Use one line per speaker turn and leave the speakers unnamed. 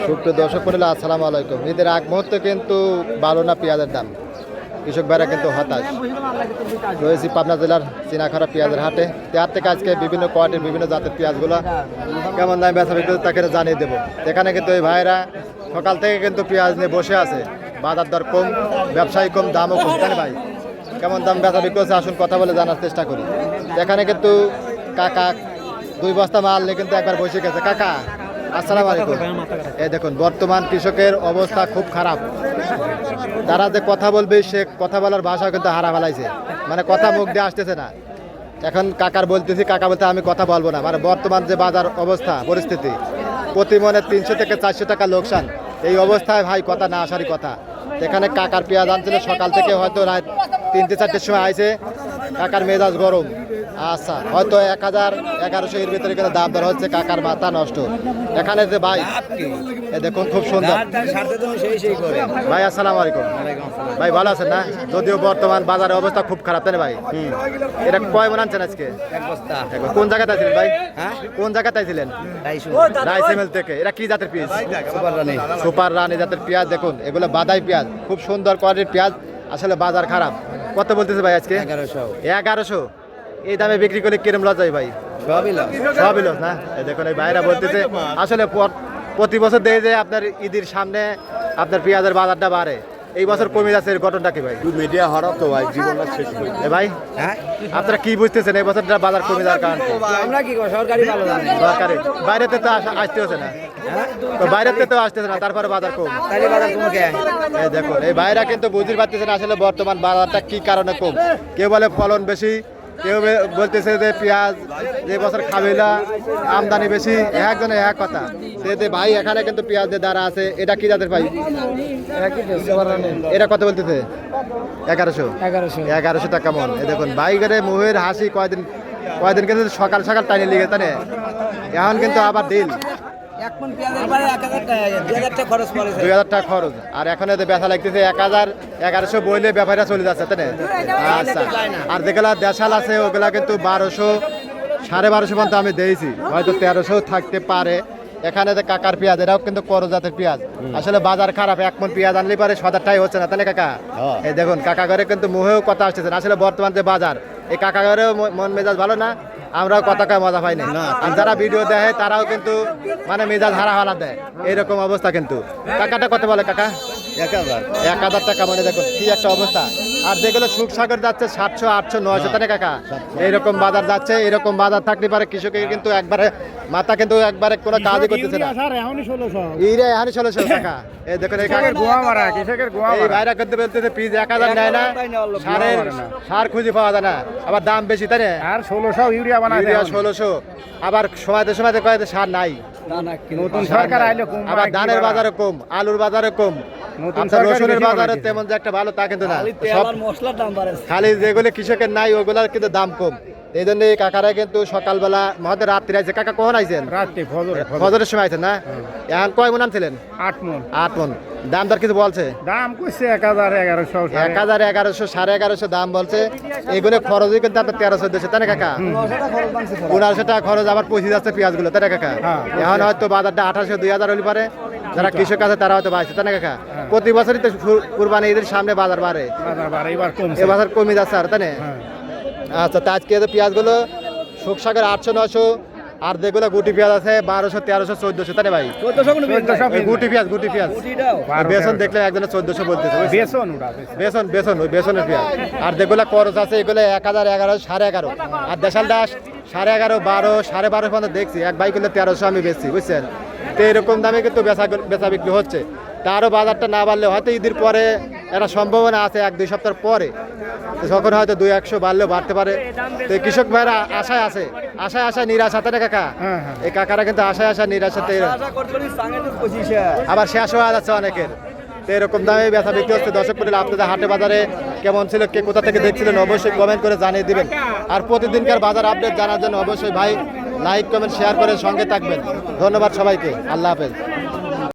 সুপ্রিয় দর্শক মন্ডলী, আসসালামু আলাইকুম। ঈদের আগ মুহূর্তে কিন্তু ভালো না পেঁয়াজের দাম, কৃষক ভাইরা কিন্তু হতাশ। রয়েছি পাবনা জেলার চিনাখারা পেঁয়াজের হাটে। হাট থেকে আজকে বিভিন্ন কোয়ালিটির বিভিন্ন জাতের পেঁয়াজগুলো কেমন দামে বেচা বিক্রি তাকে জানিয়ে দেবো। এখানে কিন্তু এই ভাইরা সকাল থেকে কিন্তু পেঁয়াজ নিয়ে বসে আছে। বাজার দর কম, ব্যবসায়ী কম, দামও কম। তাই ভাই কেমন দাম বেচা বিক্রি হচ্ছে আসুন কথা বলে জানার চেষ্টা করি। এখানে কিন্তু কাকা 2 বস্তা মাল নিয়ে কিন্তু একবার বসে গেছে। কাকা আসসালামু আলাইকুম। এই দেখুন বর্তমান কৃষকের অবস্থা খুব খারাপ। তারা যে কথা বলবে সে কথা বলার ভাষা কিন্তু হারা ফেলাইছে, মানে কথা মুখ দিয়ে আসতেছে না। এখন কাকার বলতেছি, কাকা বলতে আমি কথা বলবো না। মানে বর্তমান যে বাজার অবস্থা পরিস্থিতি, প্রতি মনে 300 থেকে 400 টাকা লোকসান। এই অবস্থায় ভাই কথা না আসারই কথা। এখানে কাকার পেঁয়াজ আনছিল সকাল থেকে, হয়তো রাত 3-4টের সময় আইছে। কাকার মেজাজ গরম। আচ্ছা, হয়তো 1000-1100 এর ভিতরে কিন্তু দাম দর হচ্ছে। কাকার মাথা নষ্ট। এখানে যে ভাই এ দেখুন খুব সুন্দর ভাই। আসসালামু আলাইকুম ভাই, ভালো আছেন না? যদিও বর্তমান বাজারের অবস্থা খুব খারাপ, তাই না ভাই? এটা কয় মন আনছেন আজকে? কোন জায়গাতে ছিলেন ভাই? কোন জায়গাতে ছিলেন? রাইসেমেল থেকে। এটা কি জাতের পেঁয়াজ? সুপার রানী জাতের পেঁয়াজ। দেখুন এগুলো বাদাই পেঁয়াজ, খুব সুন্দর কোয়ালিটির পেঁয়াজ। আসলে বাজার খারাপ। কত বলতেছে ভাই আজকে? 1100। এই দামে বিক্রি করলে কিরম লস যায় ভাই? সবই লস না? দেখুন এই ভাইরা বলতেছে আসলে প্রতি বছর দেখে যে আপনার ঈদের সামনে আপনার পেঁয়াজের বাজারটা বাড়ে, এই বছর কমে যাচ্ছে। এর ঘটনাটা কি ভাই?
মিডিয়া হারাপ তো ভাই, জীবনটা শেষ হয়ে যায়
ভাই। আপনারা কি বুঝতেছেন এই বছরটা বাজার কমে যাওয়ার কারণ?
আমরা কি সরকারি ভালো জানি।
সরকারি বাইরেতে তো আসতে হচ্ছে না, তো বাইরেতে তো আসতেছে না, তারপরে বাজার কম।
তাহলে বাজার কমে
এই দেখুন এই ভাইরা কিন্তু বুঝতে পারতেছেন আসলে বর্তমান বাজারটা কি কারণে কম। কেউ বলে ফলন বেশি, কেউ বলতেছে যে পেঁয়াজ যে বছর খাবিলা আমদানি বেশি। একজনে এক কথা। ভাই এখানে কিন্তু পেঁয়াজ যে দ্বারা আছে, এটা কি জাতের ভাই? এটা কত বলতেছে? 1100 টাকা মন। এই দেখুন বাইকের মুহের হাসি। কয়দিন কিন্তু সকাল সকাল টাইনে লেগে তানে, এখন কিন্তু আবার দিল 2000 টাকা খরচ। আর এখন ব্যথা লাগতেছে 1100 বইলে ব্যাপারটা চলে যাচ্ছে, তাই না? আচ্ছা, আর যেগুলা দেশাল আছে ওগুলা কিন্তু 1200, 1250 পর্যন্ত আমি দিয়েছি, হয়তো 1300 থাকতে পারে। এখানে যে কাকার পেঁয়াজ, এটাও কিন্তু করো জাতের পেঁয়াজ। আসলে বাজার খারাপ। 1 মণ পেঁয়াজ আনলে পারে 7-8টাই হচ্ছে না, তাই না কাকা? এই দেখুন কাকা ঘরে কিন্তু মুহেও কথা আসতেছে না। আসলে বর্তমান যে বাজার, এই কাকা ঘরেও মন মেজাজ ভালো না, আমরাও কথা কয় মজা পাই না। আর যারা ভিডিও দেখে তারাও কিন্তু মানে মেজাজ হারা দেয়, এইরকম অবস্থা। কিন্তু কাকাটা কত বলে কাকা? 1000 টাকা। মানে দেখুন কি একটা অবস্থা। আর যেগুলো সুখসাগর যাচ্ছে 700, 800, 900, তাই না কাকা? এইরকম বাজার যাচ্ছে। এরকম বাজার থাকতে পারে কৃষকের কিন্তু একবারে মাথা কিন্তু একবারে কোনো কাজই করতেছে না। এখনই 1600 টাকা। এই দেখুন এই ভাইরা করতে বলতেছে পিস 1000 নেয় না, সার খুঁজে পাওয়া যায় না, আবার দাম বেশি, তাই না?
আর 1600 ইউরিয়া বানায়
1600। আবার সময়তে কয়ে সার নাই।
নতুন সরকার আইলো কম,
আবার ধানের বাজারে কম, আলুর বাজারে কম, রসুনের বাজারে তেমন যে একটা ভালো তা কিন্তু না। সব
মশলার দাম বাড়ে,
খালি যেগুলো কৃষকের নাই ওগুলার কিন্তু দাম কম। এই জন্য কাকারা কিন্তু সকালবেলা মহাদের রাত্রি আইছে। কাকা কখন আইছেন? ফজরের সময় আইছেন না? এখন কয় মন আনছিলেন? 8 মন। দাম দর কিছু বলছে?
দাম কইছে 1100,
1100 দাম বলছে। এগুলো খরচই কিন্তু আপনার 1300-1400, তাই না কাকা? 1500 টাকা খরচ, আবার পৌঁছে যাচ্ছে পেঁয়াজগুলো, তাই না কাকা? এখন হয়তো বাজারটা 1800-2000 হলে পারে। যারা কৃষক আছে তারা হয়তো বাড়ছে, তাই না কাকা? প্রতি বছরই তো কুরবানি ঈদের সামনে বাজার বাড়ে, এবার কমে যাচ্ছে আর, তাই না? আচ্ছা, তা আজকে পেঁয়াজগুলো সুখসাগর 800-900, আর যেগুলো গুটি পেঁয়াজ আছে 1200-1300-1400, তাই না ভাই? গুটি পেঁয়াজ বেসন দেখলে একজনে 1400 বলতেছে। বেসন ওই বেসনের পেঁয়াজ। আর যেগুলো করজ আছে এগুলো 1000, 1100, 11.5। আর দেশাল দাস 11.5, 12, 12.5 পর্যন্ত দেখছি। এক ভাই করলে 1300 আমি বেচছি, বুঝছেন? তো এরকম দামে কিন্তু বেচা বিক্রি হচ্ছে। তারও বাজারটা না বাড়লে হয়তো ঈদের পরে একটা সম্ভাবনা আছে, 1-2 সপ্তাহ পরে যখন হয়তো 200 বাড়লেও বাড়তে পারে। তো কৃষক ভাইরা আশায় নিরাশা, তাই না কাকা? এই কাকারা কিন্তু আশা নিরাশাতে আবার শেষ হয়ে যাচ্ছে অনেকের। তো এরকম দামে বেচা বিক্রি হচ্ছে। দর্শক মণ্ডলী, আপনাদের হাটে বাজারে কেমন ছিল, কে কোথা থেকে দেখছিলেন অবশ্যই কমেন্ট করে জানিয়ে দিবেন। আর প্রতিদিনকার বাজার আপডেট জানার জন্য অবশ্যই ভাই লাইক, কমেন্ট, শেয়ার করে সঙ্গে থাকবেন। ধন্যবাদ সবাইকে। আল্লাহ হাফেজ।